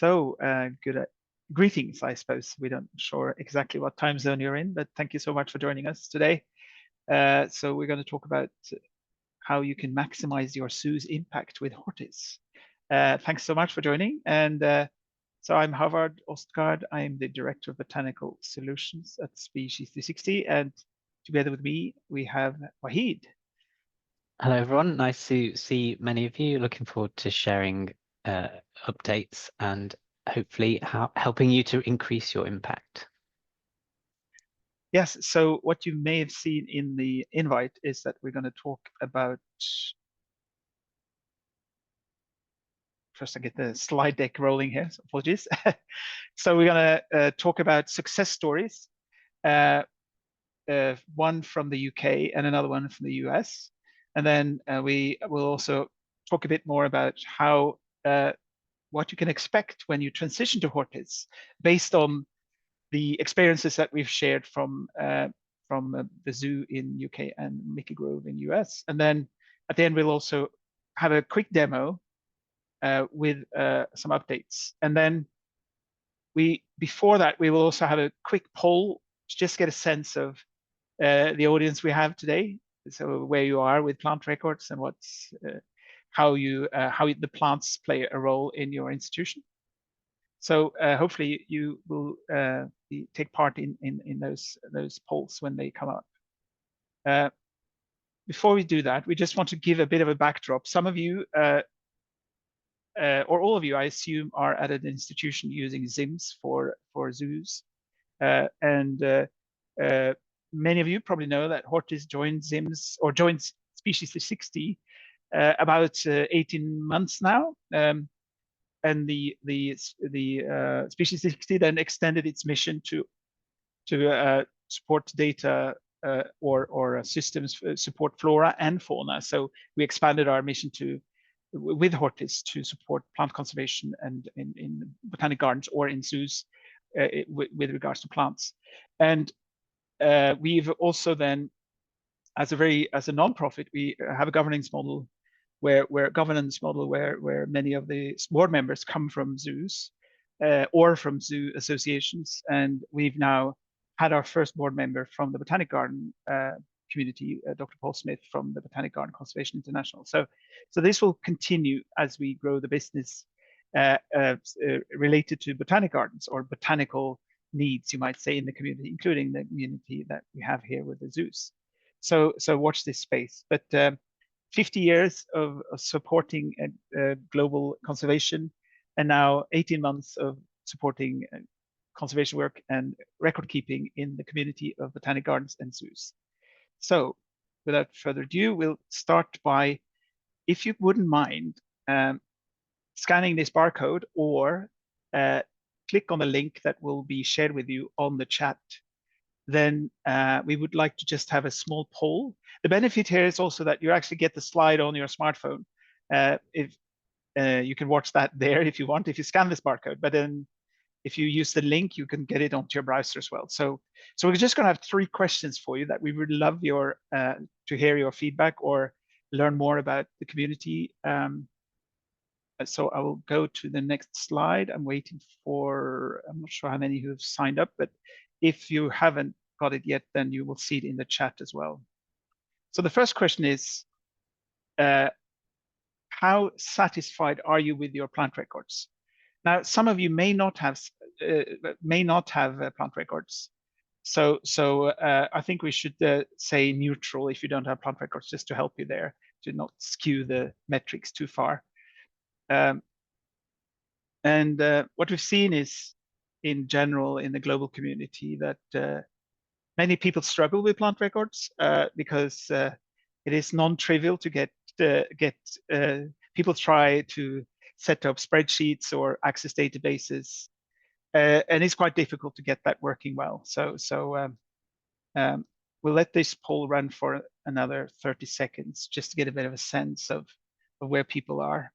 So, greetings, I suppose. We don't sure exactly what time zone you're in, but thank you so much for joining us today. So we're going to talk about how you can maximize your zoo's impact with Hortis. Thanks so much for joining. And so I'm Havard Ostgaard. I'm the Director of Botanical Solutions at Species 360. And together with me, we have Wahid. Hello, everyone. Nice to see many of you. Looking forward to sharing updates and hopefully helping you to increase your impact. Yes, so what you may have seen in the invite is that we're going to talk about, first I get the slide deck rolling here, so apologies. So we're going to talk about success stories, one from the UK and another one from the US. And then we will also talk a bit more about how what you can expect when you transition to Hortis based on the experiences that we've shared from the zoo in UK and Micke Grove in US. And then at the end, we'll also have a quick demo with some updates. And then before that, we will also have a quick poll to just get a sense of the audience we have today. So where you are with plant records and what's how the plants play a role in your institution. So hopefully you will take part in those polls when they come up. Before we do that, we just want to give a bit of a backdrop. Some of you, or all of you, I assume, are at an institution using ZIMS for zoos. And many of you probably know that Hortis joined ZIMS or joined Species 360 about 18 months now. And the Species 360 then extended its mission to support data or systems support flora and fauna. So we expanded our mission with Hortis to support plant conservation and in botanic gardens or in zoos with regards to plants. And we've also then, as a non-profit, we have a governance model where many of the board members come from zoos or from zoo associations, and we've now had our first board member from the Botanic Garden community, Dr. Paul Smith from the Botanic Garden Conservation International. So this will continue as we grow the business related to botanic gardens or botanical needs, you might say, in the community, including the community that we have here with the zoos. So watch this space. But 50 years of supporting global conservation, and now 18 months of supporting conservation work and record keeping in the community of botanic gardens and zoos. So without further ado, we'll start by, if you wouldn't mind, scanning this barcode or click on the link that will be shared with you on the chat. Then we would like to just have a small poll. The benefit here is also that you actually get the slide on your smartphone. If you can watch that there if you want, if you scan this barcode, but then if you use the link, you can get it onto your browser as well. So we're just going to have 3 questions for you that we would love to hear your feedback or learn more about the community. So I will go to the next slide. I'm waiting for, I'm not sure how many who have signed up, but if you haven't got it yet, then you will see it in the chat as well. So the first question is, how satisfied are you with your plant records? Now, some of you may not have plant records. So I think we should say neutral if you don't have plant records, just to help you there, to not skew the metrics too far. And what we've seen is, in general, in the global community, that many people struggle with plant records because it is non-trivial to get people try to set up spreadsheets or access databases, and it's quite difficult to get that working well. So we'll let this poll run for another 30 seconds just to get a bit of a sense of where people are.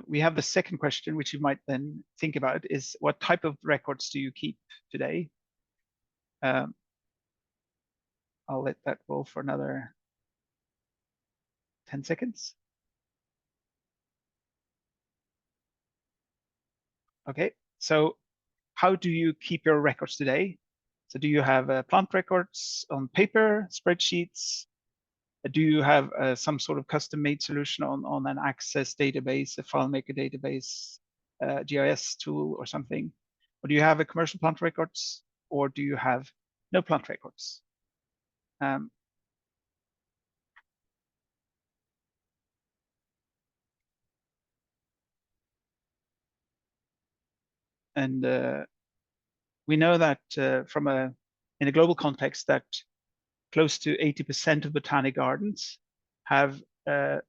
We have the second question, which you might then think about, is what type of records do you keep today? I'll let that roll for another 10 seconds. Okay, so how do you keep your records today? So do you have plant records on paper, spreadsheets? Do you have some sort of custom-made solution on an Access database, a FileMaker database, GIS tool or something? Or do you have a commercial plant records, or do you have no plant records? And we know that in a global context that close to 80% of botanic gardens have are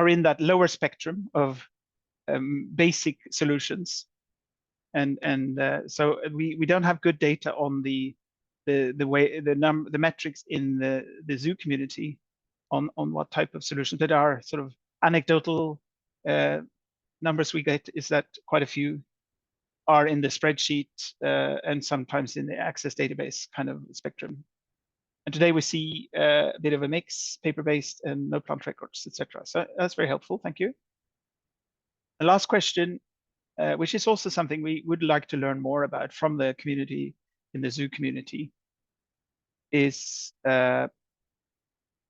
in that lower spectrum of basic solutions, and so we don't have good data on the metrics in the zoo community on what type of solutions. That are sort of anecdotal numbers we get is that quite a few are in the spreadsheet and sometimes in the Access database kind of spectrum. And today we see a bit of a mix, paper-based and no plant records, etc. So that's very helpful. Thank you. The last question, which is also something we would like to learn more about from the community in the zoo community, is how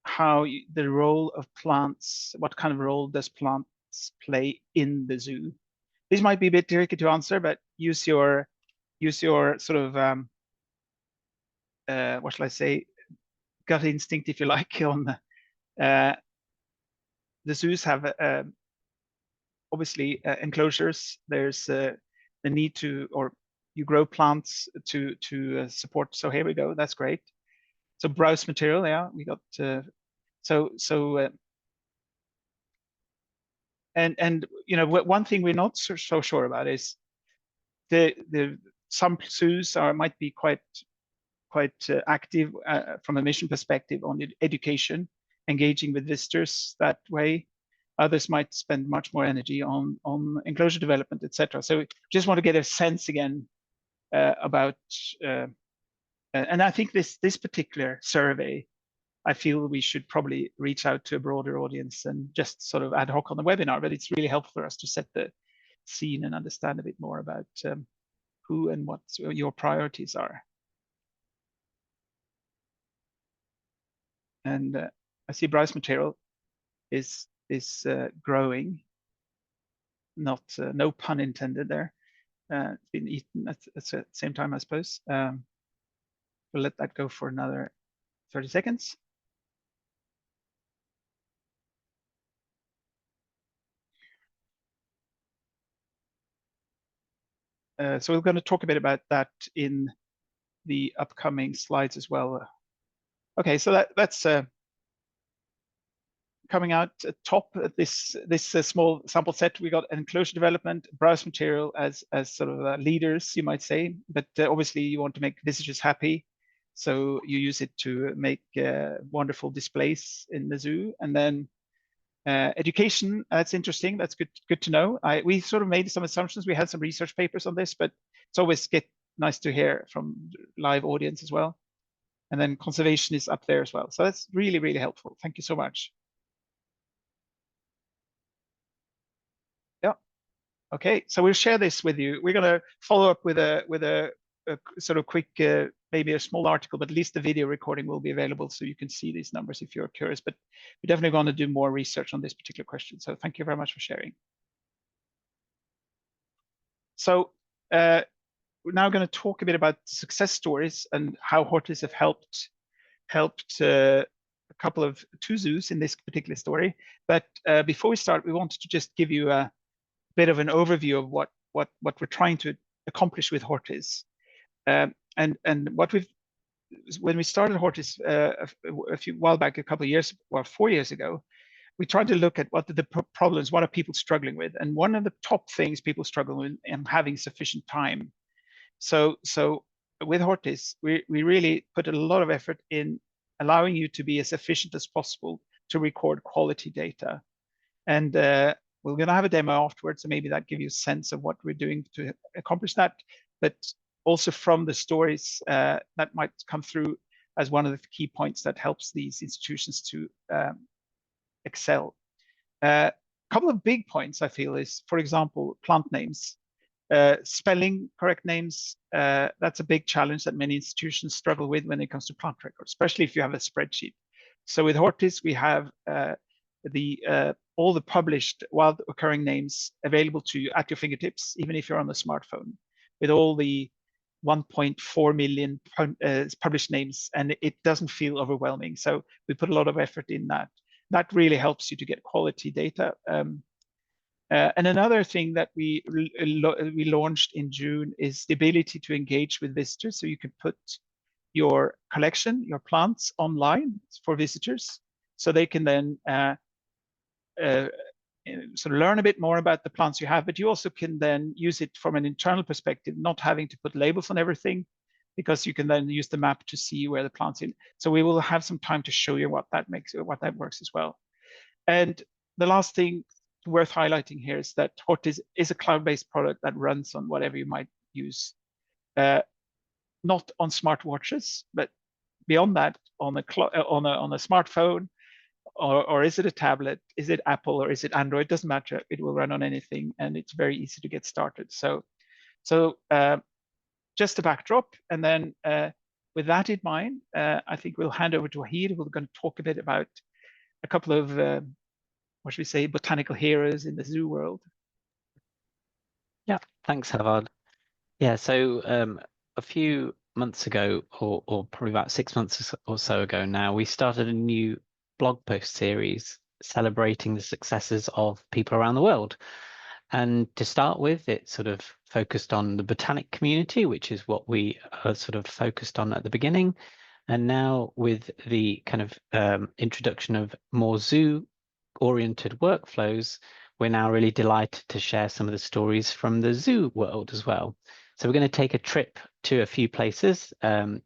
the role of plants, what kind of role does plants play in the zoo? This might be a bit tricky to answer, but use your sort of what shall I say, gut instinct, if you like. On the zoos have obviously enclosures. There's the need to, or you grow plants to support. So here we go. That's great. So browse material. Yeah, we got and you know, one thing we're not so sure about is some zoos might be quite active from a mission perspective on education, engaging with visitors that way. Others might spend much more energy on enclosure development, etc. So just want to get a sense again about, and I think this particular survey, I feel we should probably reach out to a broader audience and just sort of ad hoc on the webinar, but it's really helpful for us to set the scene and understand a bit more about who and what your priorities are. And I see browse material is growing. Not no pun intended there. It's been eaten at the same time, I suppose. We'll let that go for another 30 seconds. So we're going to talk a bit about that in the upcoming slides as well. Okay, so that's coming out at top at this small sample set. We got enclosure development, browse material as sort of leaders, you might say, but obviously you want to make visitors happy, so you use it to make wonderful displays in the zoo. And then education, that's interesting. That's good to know. We sort of made some assumptions. We had some research papers on this, but it's always nice to hear from live audience as well. And then conservation is up there as well. So that's really, really helpful. Thank you so much. Yeah. Okay, so we'll share this with you. We're going to follow up with a sort of quick, maybe a small article, but at least the video recording will be available so you can see these numbers if you're curious. But we're definitely going to do more research on this particular question. So thank you very much for sharing. So we're now going to talk a bit about success stories and how Hortis have helped a couple of two zoos in this particular story. But before we start, we wanted to just give you a bit of an overview of what we're trying to accomplish with Hortis. And what when we started Hortis a few while back, a couple of years, well, 4 years ago, we tried to look at what are the problems, what are people struggling with, and one of the top things people struggle with is having sufficient time. So with Hortis, we really put a lot of effort in allowing you to be as efficient as possible to record quality data. And we're going to have a demo afterwards, so maybe that gives you a sense of what we're doing to accomplish that. But also from the stories that might come through as one of the key points that helps these institutions to excel. couple of big points I feel is, for example, plant names. Spelling correct names, that's a big challenge that many institutions struggle with when it comes to plant records, especially if you have a spreadsheet. So with Hortis, we have all the published wild occurring names available to you at your fingertips, even if you're on a smartphone, with all the 1.4 million published names, and it doesn't feel overwhelming. So we put a lot of effort in that. That really helps you to get quality data. And another thing that we launched in June is the ability to engage with visitors. So you can put your collection, your plants online for visitors, so they can then sort of learn a bit more about the plants you have, but you also can then use it from an internal perspective, not having to put labels on everything, because you can then use the map to see where the plants in. So we will have some time to show you what that works as well. And the last thing worth highlighting here is that Hortis is a cloud-based product that runs on whatever you might use, not on smartwatches, but beyond that, on a smartphone, or is it a tablet? Is it Apple or is it Android? It doesn't matter. It will run on anything, and it's very easy to get started. So just a backdrop, and then with that in mind, I think we'll hand over to Wahid. We're going to talk a bit about a couple of what should we say, botanical heroes in the zoo world. Yeah, thanks, Havard. Yeah, so a few months ago, or probably about 6 months or so ago now, we started a new blog post series celebrating the successes of people around the world. And to start with, it sort of focused on the botanic community, which is what we are sort of focused on at the beginning. And now with the kind of introduction of more zoo-oriented workflows, we're now really delighted to share some of the stories from the zoo world as well. So we're going to take a trip to a few places.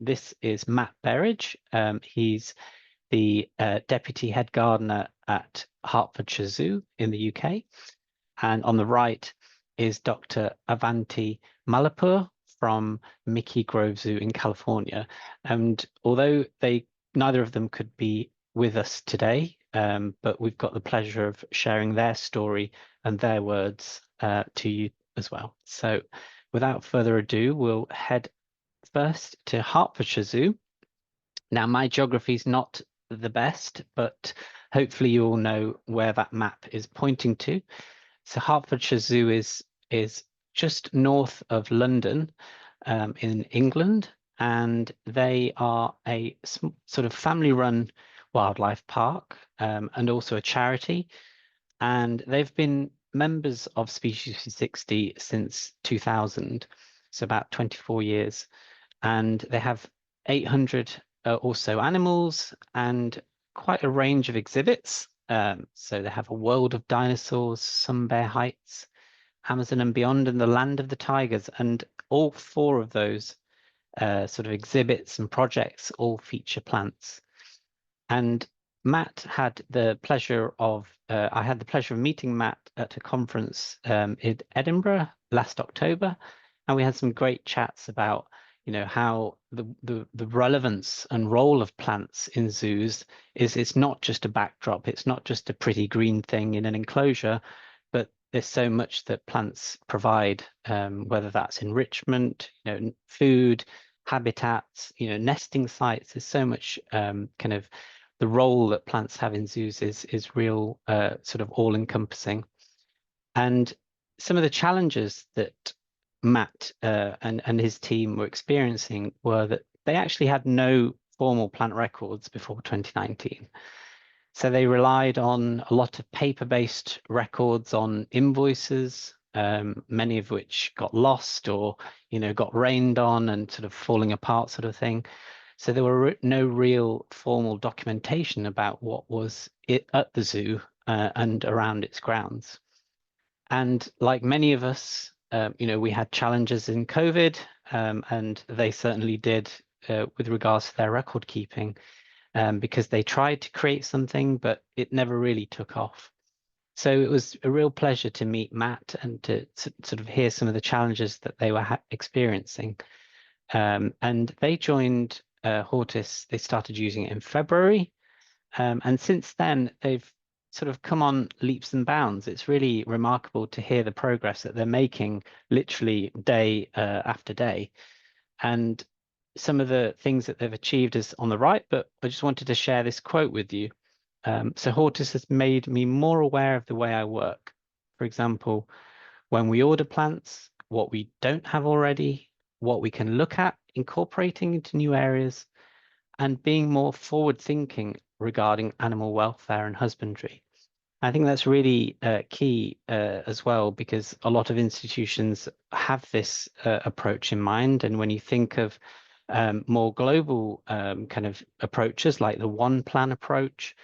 This is Matt Berridge. He's the Deputy Head Gardener at Hertfordshire Zoo in the UK. And on the right is Dr. Avanti Malapur from Micke Grove Zoo in California. And although neither of them could be with us today, but we've got the pleasure of sharing their story and their words to you as well. So without further ado, we'll head first to Hertfordshire Zoo. Now, my geography is not the best, but hopefully you all know where that map is pointing to. So Hertfordshire Zoo is just north of London in England, and they are a sort of family-run wildlife park and also a charity. And they've been members of Species 360 since 2000, so about 24 years. And they have 800 or so animals and quite a range of exhibits. So they have a world of dinosaurs, Sun Bear Heights, Amazon and Beyond, and the Land of the Tigers. And all four of those sort of exhibits and projects all feature plants. And Matt had the pleasure of, I had the pleasure of meeting Matt at a conference in Edinburgh last October. And we had some great chats about how the relevance and role of plants in zoos is it's not just a backdrop, it's not just a pretty green thing in an enclosure, but there's so much that plants provide, whether that's enrichment, food, habitats, nesting sites. There's so much kind of the role that plants have in zoos is real, sort of all-encompassing. And some of the challenges that Matt and his team were experiencing were that they actually had no formal plant records before 2019. So they relied on a lot of paper-based records on invoices, many of which got lost or, got rained on and sort of falling apart sort of thing. So there were no real formal documentation about what was at the zoo and around its grounds. And like many of us, we had challenges in COVID, and they certainly did with regards to their record keeping, because they tried to create something, but it never really took off. So it was a real pleasure to meet Matt and to sort of hear some of the challenges that they were experiencing. And they joined Hortis, they started using it in February. And since then, they've sort of come on leaps and bounds. It's really remarkable to hear the progress that they're making literally day after day. And some of the things that they've achieved is on the right, but I just wanted to share this quote with you. So Hortis has made me more aware of the way I work. For example, when we order plants, what we don't have already, what we can look at incorporating into new areas, and being more forward thinking regarding animal welfare and husbandry. I think that's really key as well, because a lot of institutions have this approach in mind. And when you think of more global kind of approaches like the one plan approach,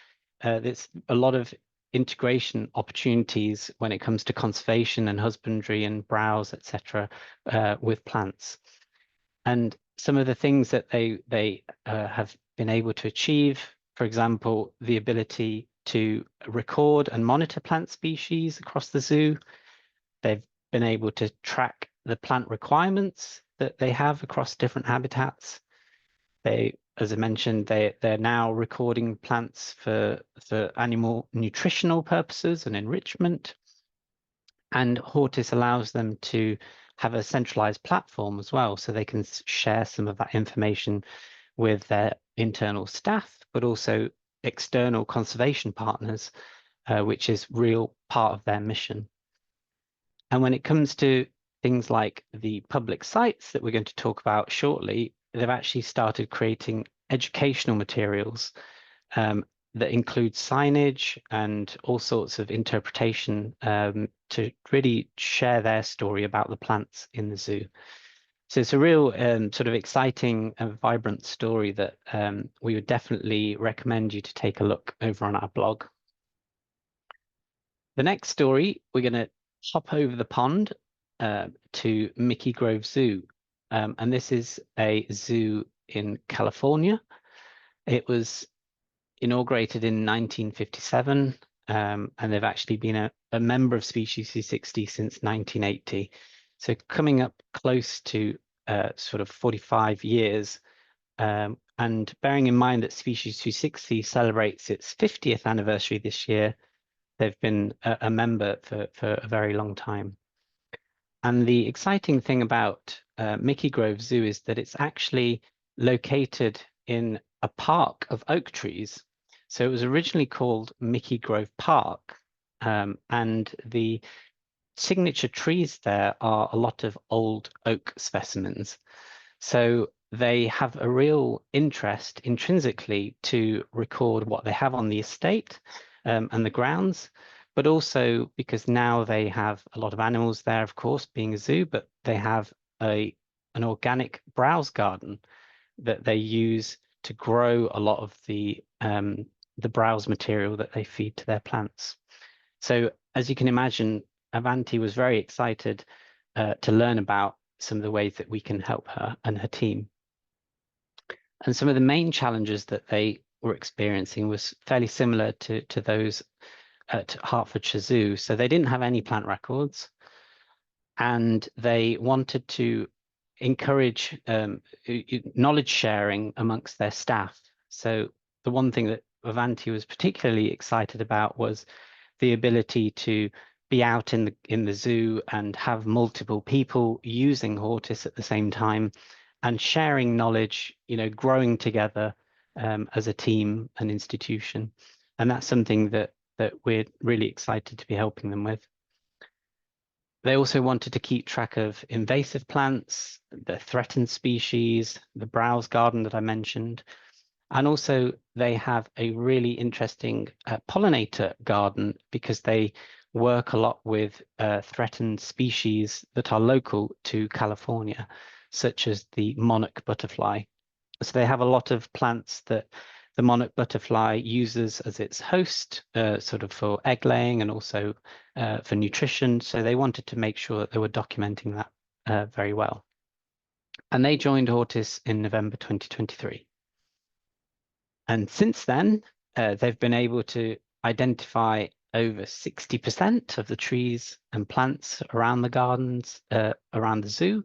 there's a lot of integration opportunities when it comes to conservation and husbandry and browse, etc., with plants. And some of the things that they have been able to achieve, for example, the ability to record and monitor plant species across the zoo. They've been able to track the plant requirements that they have across different habitats. They, as I mentioned, they're now recording plants for animal nutritional purposes and enrichment. And Hortis allows them to have a centralized platform as well, so they can share some of that information with their internal staff, but also external conservation partners, which is real part of their mission. And when it comes to things like the public sites that we're going to talk about shortly, they've actually started creating educational materials that include signage and all sorts of interpretation to really share their story about the plants in the zoo. So it's a real sort of exciting and vibrant story that we would definitely recommend you to take a look over on our blog. The next story, we're going to hop over the pond to Micke Grove Zoo. And this is a zoo in California. It was inaugurated in 1957, and they've actually been a member of Species 260 since 1980. So coming up close to sort of 45 years. And bearing in mind that Species 260 celebrates its 50th anniversary this year, they've been a member for a very long time. And the exciting thing about Micke Grove Zoo is that it's actually located in a park of oak trees. So it was originally called Micke Grove Park, and the signature trees there are a lot of old oak specimens. So they have a real interest intrinsically to record what they have on the estate and the grounds, but also because now they have a lot of animals there, of course, being a zoo, but they have an organic browse garden that they use to grow a lot of the browse material that they feed to their plants. So as you can imagine, Avanti was very excited to learn about some of the ways that we can help her and her team. And some of the main challenges that they were experiencing was fairly similar to those at Hertfordshire Zoo. So they didn't have any plant records, and they wanted to encourage knowledge sharing amongst their staff. So the one thing that Avanti was particularly excited about was the ability to be out in the zoo and have multiple people using Hortis at the same time and sharing knowledge, growing together as a team and institution. And that's something that we're really excited to be helping them with. They also wanted to keep track of invasive plants, the threatened species, the browse garden that I mentioned. And also they have a really interesting pollinator garden, because they work a lot with threatened species that are local to California, such as the monarch butterfly. So they have a lot of plants that the monarch butterfly uses as its host, sort of for egg laying and also for nutrition. So they wanted to make sure that they were documenting that very well. And they joined Hortis in November 2023. And since then, they've been able to identify over 60% of the trees and plants around the gardens, around the zoo.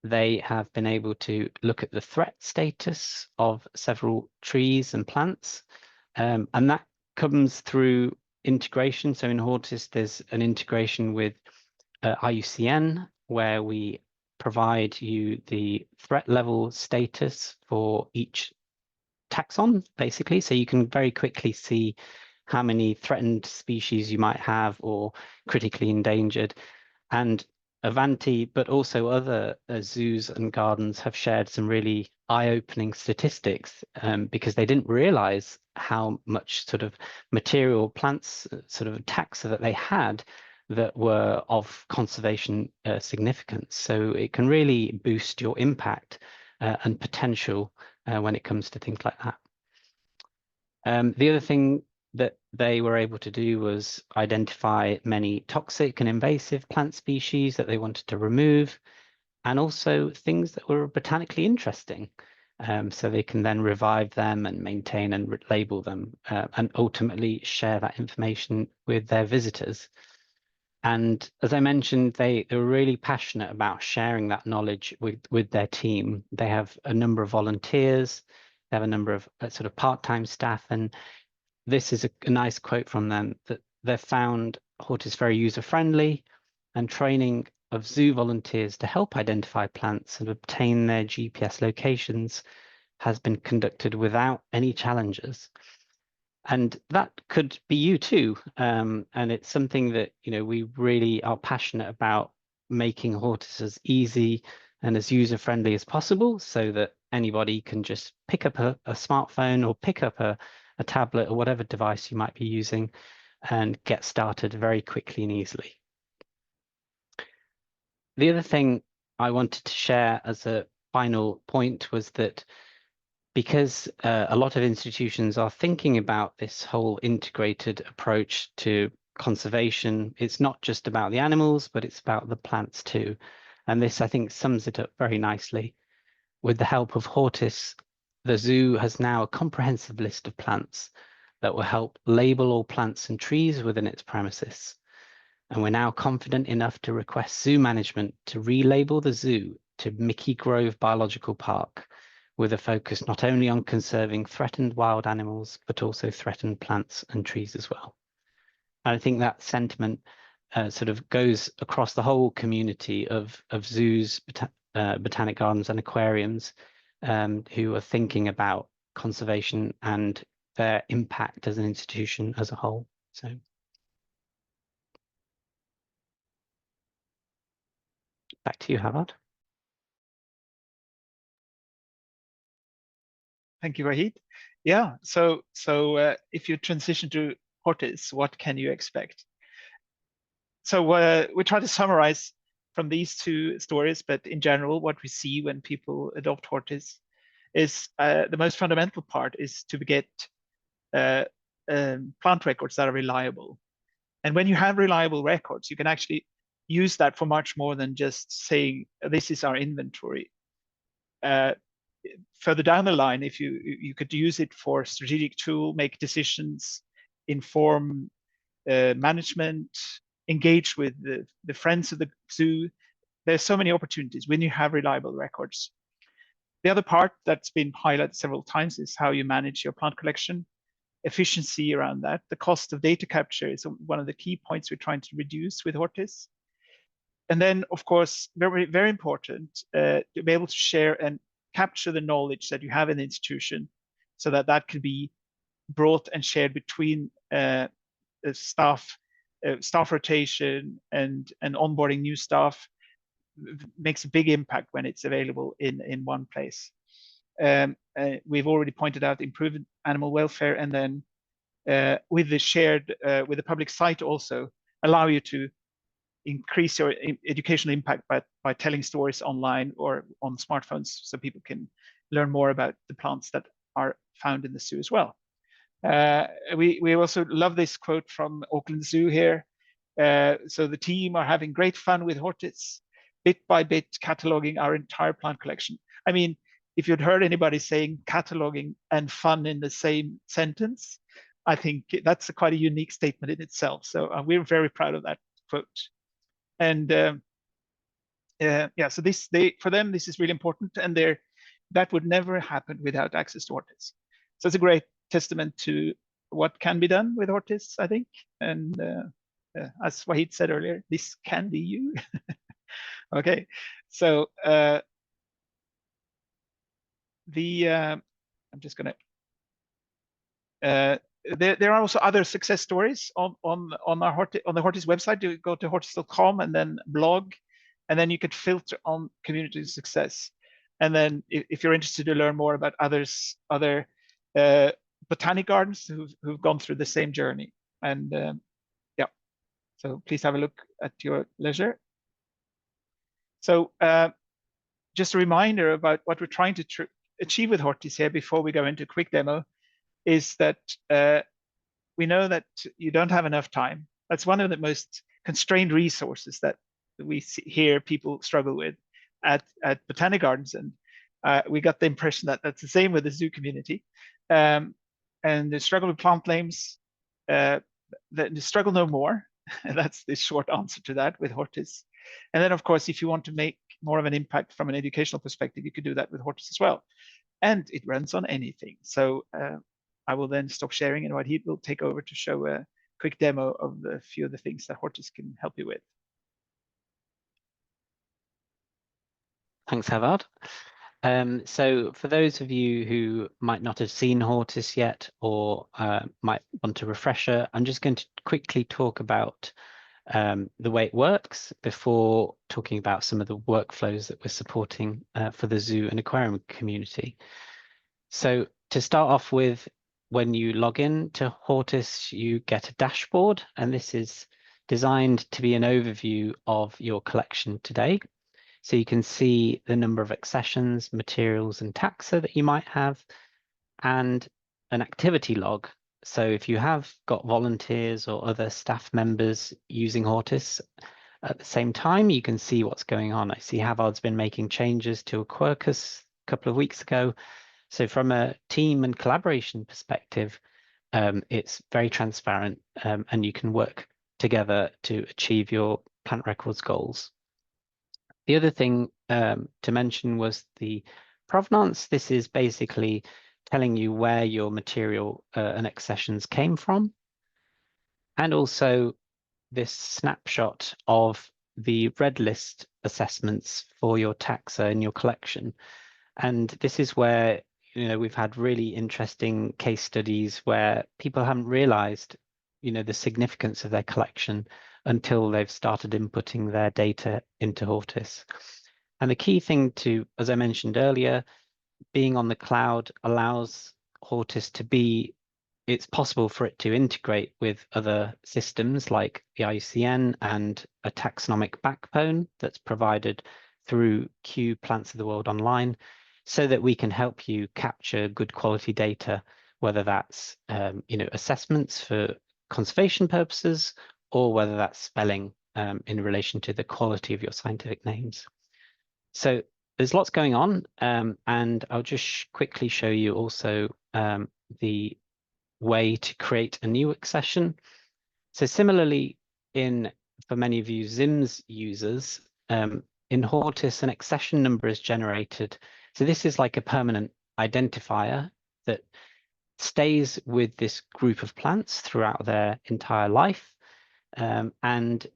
They have been able to look at the threat status of several trees and plants. And that comes through integration. So in Hortis, there's an integration with IUCN, where we provide you the threat level status for each taxon, basically. So you can very quickly see how many threatened species you might have or critically endangered. And Avanti, but also other zoos and gardens have shared some really eye-opening statistics because they didn't realize how much sort of material plants, sort of taxa that they had that were of conservation significance. So it can really boost your impact and potential when it comes to things like that. The other thing that they were able to do was identify many toxic and invasive plant species that they wanted to remove, and also things that were botanically interesting. So they can then revive them and maintain and label them and ultimately share that information with their visitors. And as I mentioned, they were really passionate about sharing that knowledge with their team. They have a number of volunteers, they have a number of sort of part-time staff, and this is a nice quote from them, that they've found Hortis very user-friendly, and training of zoo volunteers to help identify plants and obtain their GPS locations has been conducted without any challenges. And that could be you too. And it's something that, you know, we really are passionate about, making Hortis as easy and as user-friendly as possible, so that anybody can just pick up a smartphone or pick up a tablet or whatever device you might be using and get started very quickly and easily. The other thing I wanted to share as a final point was that because a lot of institutions are thinking about this whole integrated approach to conservation, it's not just about the animals, but it's about the plants too. And this, I think, sums it up very nicely. With the help of Hortis, the zoo has now a comprehensive list of plants that will help label all plants and trees within its premises. And we're now confident enough to request zoo management to relabel the zoo to Micke Grove Biological Park, with a focus not only on conserving threatened wild animals, but also threatened plants and trees as well. And I think that sentiment sort of goes across the whole community of zoos, botanic gardens and aquariums who are thinking about conservation and their impact as an institution as a whole. So back to you, Havard. Thank you, Wahid. Yeah, so if you transition to Hortis, what can you expect? So we try to summarize from these two stories, but in general, what we see when people adopt Hortis is the most fundamental part is to get plant records that are reliable. And when you have reliable records, you can actually use that for much more than just saying, this is our inventory. Further down the line, if you could use it for strategic tool, make decisions, inform management, engage with the friends of the zoo. There's so many opportunities when you have reliable records. The other part that's been highlighted several times is how you manage your plant collection, efficiency around that. The cost of data capture is one of the key points we're trying to reduce with Hortis. And then, of course, very, very important to be able to share and capture the knowledge that you have in the institution, so that that can be brought and shared between staff rotation and onboarding new staff. Makes a big impact when it's available in one place. We've already pointed out improved animal welfare, and then with the shared with the public site also allow you to increase your educational impact by telling stories online or on smartphones, so people can learn more about the plants that are found in the zoo as well. We also love this quote from Auckland Zoo here. So the team are having great fun with Hortis, bit by bit cataloging our entire plant collection. I mean, if you'd heard anybody saying cataloging and fun in the same sentence, I think that's quite a unique statement in itself. So we're very proud of that quote. And yeah, so for them, this is really important, and that would never happen without access to Hortis. So it's a great testament to what can be done with Hortis, I think. And as Wahid said earlier, this can be you. Okay, so I'm just going to. There are also other success stories on the Hortis website. You go to hortis.com and then blog, and then you could filter on community success. And then if you're interested to learn more about other botanic gardens who've gone through the same journey, and yeah, so please have a look at your leisure. So just a reminder about what we're trying to achieve with Hortis here before we go into a quick demo is that we know that you don't have enough time. That's one of the most constrained resources that we hear people struggle with at botanic gardens. And we got the impression that that's the same with the zoo community. And the struggle with plant names, the struggle no more. And that's the short answer to that with Hortis. And then, of course, if you want to make more of an impact from an educational perspective, you could do that with Hortis as well. And it runs on anything. So I will then stop sharing, and Wahid will take over to show a quick demo of a few of the things that Hortis can help you with. Thanks, Havard. So for those of you who might not have seen Hortis yet or might want a refresher, I'm just going to quickly talk about the way it works before talking about some of the workflows that we're supporting for the zoo and aquarium community. So to start off with, when you log in to Hortis, you get a dashboard, and this is designed to be an overview of your collection today. So you can see the number of accessions, materials, and taxa that you might have, and an activity log. So if you have got volunteers or other staff members using Hortis at the same time, you can see what's going on. I see Havard's been making changes to a Quercus a couple of weeks ago. So from a team and collaboration perspective, it's very transparent, and you can work together to achieve your plant records goals. The other thing to mention was the provenance. This is basically telling you where your material and accessions came from, and also this snapshot of the red list assessments for your taxa in your collection. And this is where, you know, we've had really interesting case studies where people haven't realized, you know, the significance of their collection until they've started inputting their data into Hortis. And the key thing to, as I mentioned earlier, being on the cloud allows Hortis to be, it's possible for it to integrate with other systems like the IUCN and a taxonomic backbone that's provided through Kew Plants of the World Online, so that we can help you capture good quality data, whether that's you know, assessments for conservation purposes, or whether that's spelling in relation to the quality of your scientific names. So there's lots going on, and I'll just quickly show you also the way to create a new accession. So similarly, for many of you ZIMS users, in Hortis, an accession number is generated. So this is like a permanent identifier that stays with this group of plants throughout their entire life, and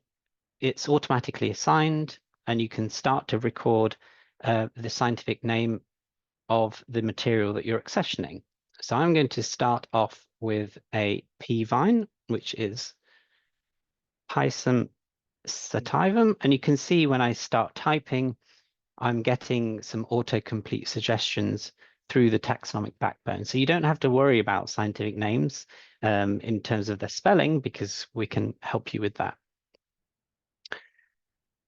it's automatically assigned, and you can start to record the scientific name of the material that you're accessioning. So I'm going to start off with a pea vine, which is Pisum sativum, and you can see when I start typing, I'm getting some autocomplete suggestions through the taxonomic backbone. So you don't have to worry about scientific names in terms of their spelling, because we can help you with that.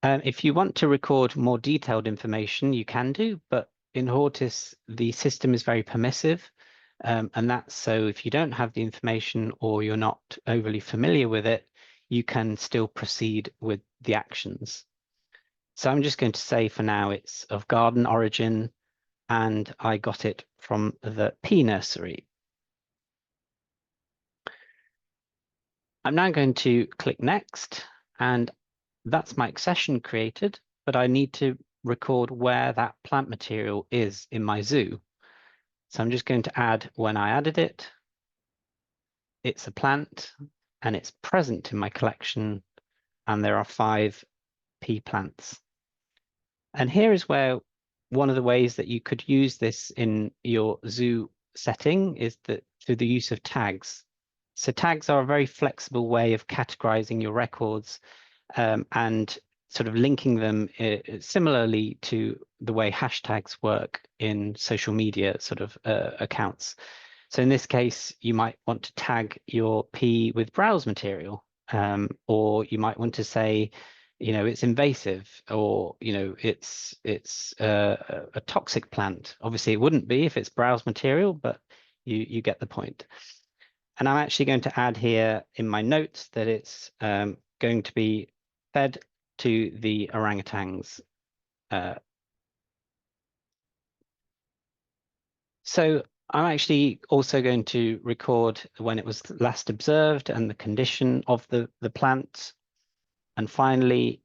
If you want to record more detailed information, you can do, but in Hortis, the system is very permissive. And that's so if you don't have the information or you're not overly familiar with it, you can still proceed with the actions. So I'm just going to say for now it's of garden origin, and I got it from the pea nursery. I'm now going to click next, and that's my accession created, but I need to record where that plant material is in my zoo. So I'm just going to add when I added it. it's a plant and it's present in my collection, and there are 5 pea plants. And here is where one of the ways that you could use this in your zoo setting is that through the use of tags. So tags are a very flexible way of categorizing your records and sort of linking them similarly to the way hashtags work in social media sort of accounts. So in this case, you might want to tag your pea with browse material, or you might want to say, it's invasive, or it's a toxic plant. Obviously, it wouldn't be if it's browse material, but you get the point. And I'm actually going to add here in my notes that it's going to be fed to the orangutans. So I'm actually also going to record when it was last observed and the condition of the plant. And finally,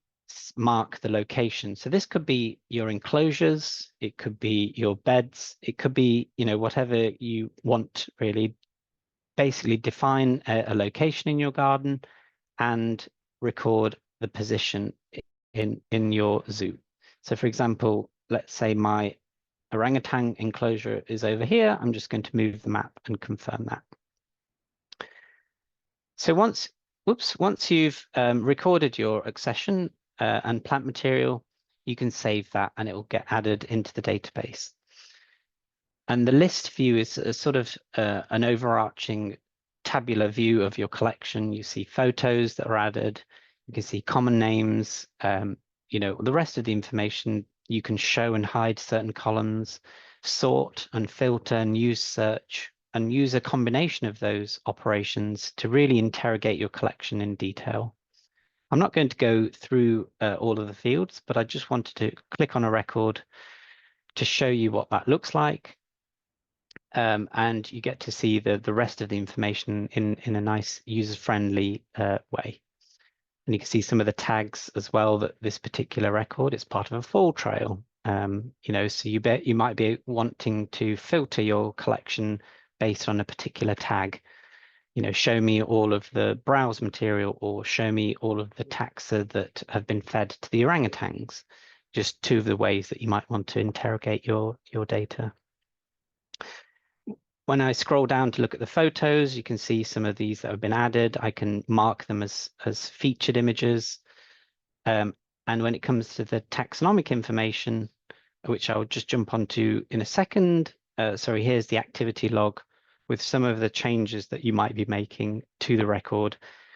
mark the location. So this could be your enclosures, it could be your beds, it could be, whatever you want really. Basically define a location in your garden and record the position in your zoo. So for example, let's say my orangutan enclosure is over here. I'm just going to move the map and confirm that. So once you've recorded your accession and plant material, you can save that and it will get added into the database. And the list view is a sort of an overarching tabular view of your collection. You see photos that are added. You can see common names. The rest of the information, you can show and hide certain columns, sort and filter and use search, and use a combination of those operations to really interrogate your collection in detail. I'm not going to go through all of the fields, but I just wanted to click on a record to show you what that looks like. And you get to see the rest of the information in a nice user-friendly way. And you can see some of the tags as well that this particular record is part of a fall trail. So you might be wanting to filter your collection based on a particular tag. Show me all of the browse material, or show me all of the taxa that have been fed to the orangutans. Just 2 of the ways that you might want to interrogate your data. When I scroll down to look at the photos, you can see some of these that have been added. I can mark them as featured images. And when it comes to the taxonomic information, which I'll just jump onto in a second, here's the activity log with some of the changes that you might be making to the record,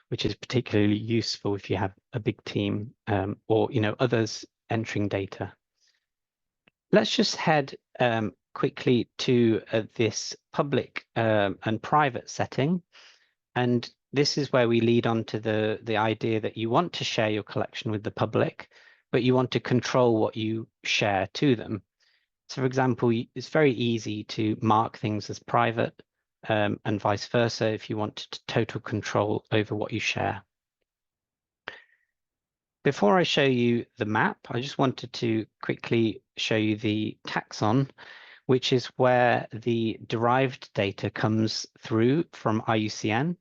which is particularly useful if you have a big team or others entering data. Let's just head quickly to this public and private setting. And this is where we lead on to the idea that you want to share your collection with the public, but you want to control what you share to them. So for example, it's very easy to mark things as private and vice versa if you want total control over what you share. Before I show you the map, I just wanted to quickly show you the taxon, which is where the derived data comes through from IUCN.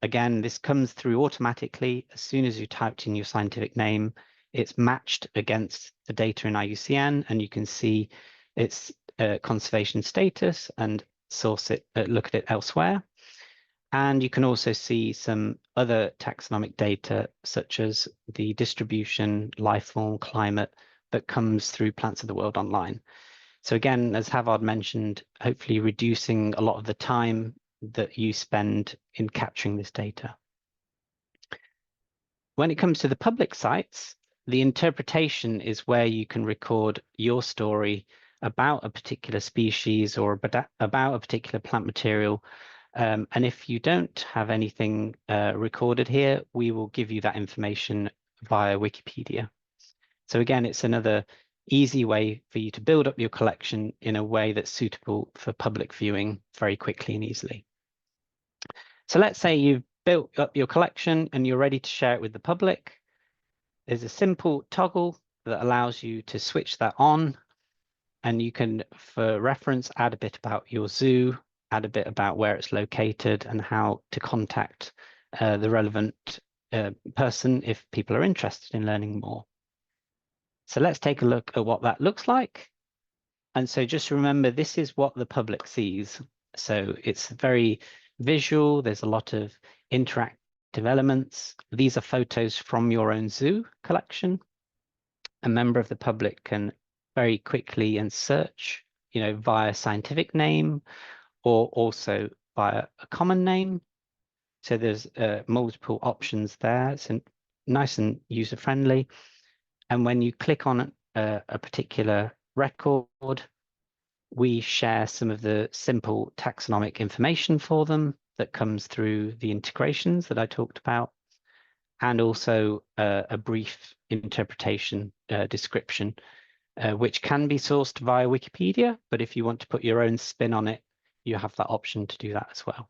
Again, this comes through automatically. As soon as you typed in your scientific name, it's matched against the data in IUCN, and you can see its conservation status and source it, look at it elsewhere. And you can also see some other taxonomic data, such as the distribution, life form, climate, that comes through Plants of the World Online. So again, as Havard mentioned, hopefully reducing a lot of the time that you spend in capturing this data. When it comes to the public sites, the interpretation is where you can record your story about a particular species or about a particular plant material. And if you don't have anything recorded here, we will give you that information via Wikipedia. So again, it's another easy way for you to build up your collection in a way that's suitable for public viewing very quickly and easily. So let's say you've built up your collection and you're ready to share it with the public. There's a simple toggle that allows you to switch that on, and you can, for reference, add a bit about your zoo add a bit about where it's located and how to contact the relevant person if people are interested in learning more. So let's take a look at what that looks like. And so just remember, this is what the public sees. So it's very visual. There's a lot of interactive elements. These are photos from your own zoo collection. A member of the public can very quickly and search, via scientific name or also via a common name. So there's multiple options there. It's nice and user-friendly. And when you click on a particular record, we share some of the simple taxonomic information for them that comes through the integrations that I talked about, and also a brief interpretation description, which can be sourced via Wikipedia, but if you want to put your own spin on it, you have that option to do that as well.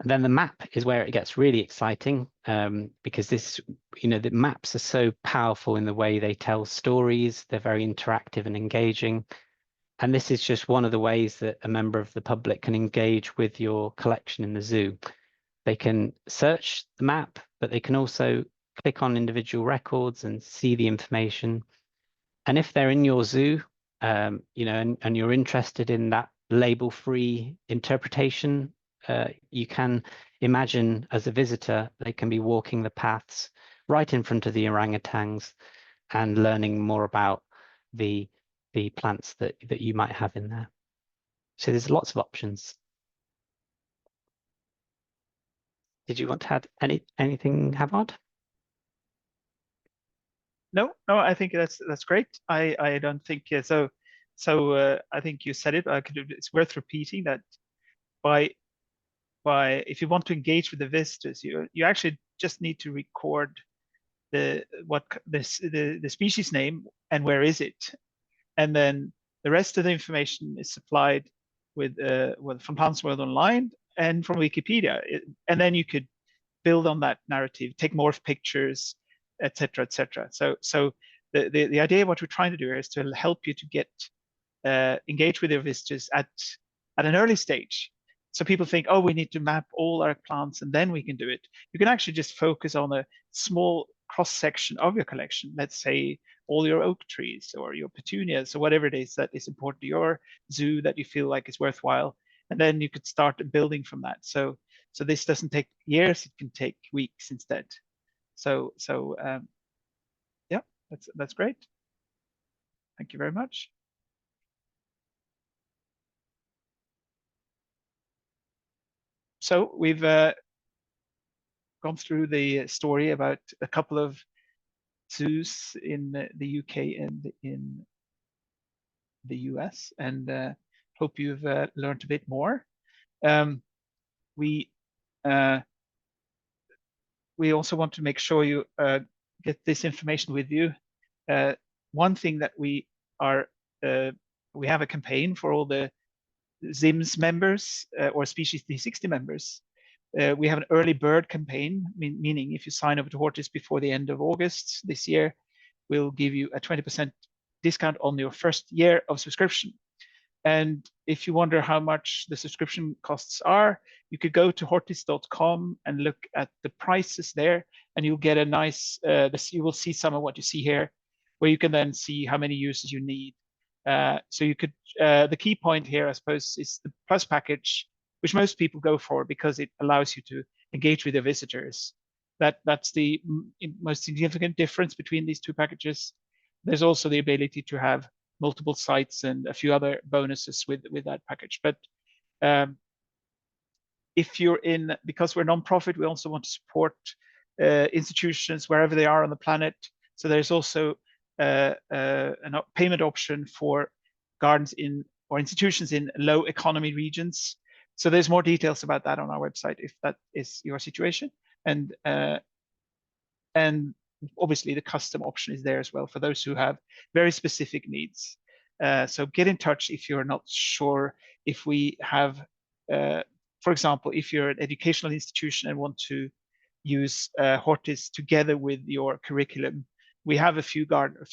And then the map is where it gets really exciting, because this, the maps are so powerful in the way they tell stories. They're very interactive and engaging. And this is just one of the ways that a member of the public can engage with your collection in the zoo. They can search the map, but they can also click on individual records and see the information. And if they're in your zoo, and you're interested in that label-free interpretation, you can imagine as a visitor, they can be walking the paths right in front of the orangutans and learning more about the plants that you might have in there. So there's lots of options. Did you want to add anything, Havard? No, I think that's great. I don't think so. So I think you said it. It's worth repeating that by if you want to engage with the visitors, you actually just need to record the species name and where is it, and then the rest of the information is supplied with from Plants World Online and from Wikipedia, and then you could build on that narrative, take more pictures, etc., etc. So the idea of what we're trying to do here is to help you to get engage with your visitors at an early stage. So people think, oh, we need to map all our plants and then we can do it. You can actually just focus on a small cross section of your collection. Let's say all your oak trees or your petunias or whatever it is that is important to your zoo that you feel like is worthwhile. And then you could start building from that. So this doesn't take years; it can take weeks instead. So yeah, that's great. Thank you very much. So we've gone through the story about a couple of zoos in the UK and in the US, and hope you've learned a bit more. We also want to make sure you get this information with you. One thing that we have a campaign for all the ZIMS members or Species 360 members. We have an early bird campaign, meaning if you sign up to Hortis before the end of August this year, we'll give you a 20% discount on your first year of subscription. And if you wonder how much the subscription costs are, you could go to hortis.com and look at the prices there, and you'll get a nice, you will see some of what you see here, where you can then see how many users you need. So you could, the key point here, I suppose, is the Plus package, which most people go for because it allows you to engage with your visitors. That's the most significant difference between these two packages. There's also the ability to have multiple sites and a few other bonuses with that package. But if you're in, because we're non-profit, we also want to support institutions wherever they are on the planet. So there's also a payment option for gardens in or institutions in low economy regions. So there's more details about that on our website if that is your situation. And obviously the custom option is there as well for those who have very specific needs. So get in touch if you're not sure. If we have, for example, if you're an educational institution and want to use Hortis together with your curriculum, we have a few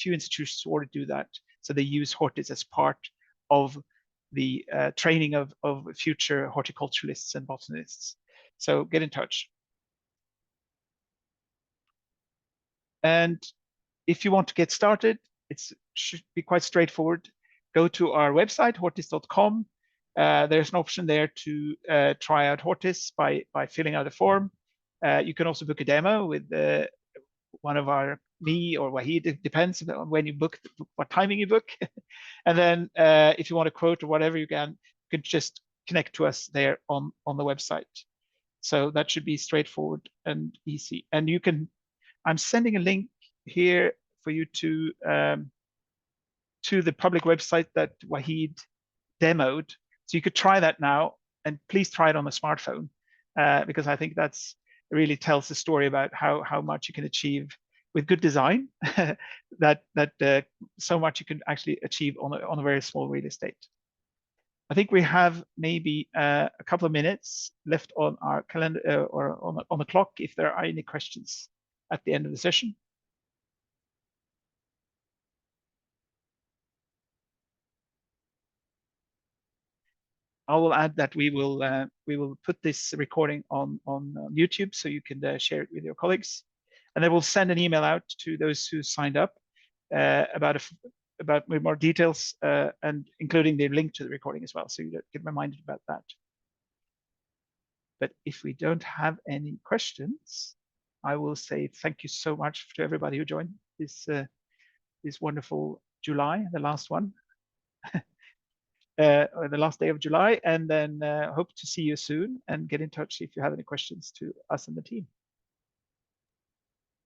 institutions who already do that. So they use Hortis as part of the training of future horticulturalists and botanists. So get in touch. And if you want to get started, it should be quite straightforward. Go to our website, hortis.com. There's an option there to try out Hortis by filling out a form. You can also book a demo with one of me or Wahid. It depends on when you book, what timing you book. And then if you want a quote or whatever, you can just connect to us there on the website. So that should be straightforward and easy. And you can, I'm sending a link here for you to the public website that Wahid demoed. So you could try that now, and please try it on a smartphone, because I think that's really tells the story about how much you can achieve with good design, that so much you can actually achieve on a very small real estate. I think we have maybe a couple of minutes left on our calendar or on the clock if there are any questions at the end of the session. I will add that we will put this recording on YouTube, so you can share it with your colleagues, and then we'll send an email out to those who signed up about with more details, and including the link to the recording as well, so you get reminded about that. But if we don't have any questions, I will say thank you so much to everybody who joined this wonderful July, the last one. The last day of July, and then hope to see you soon, and get in touch if you have any questions to us and the team.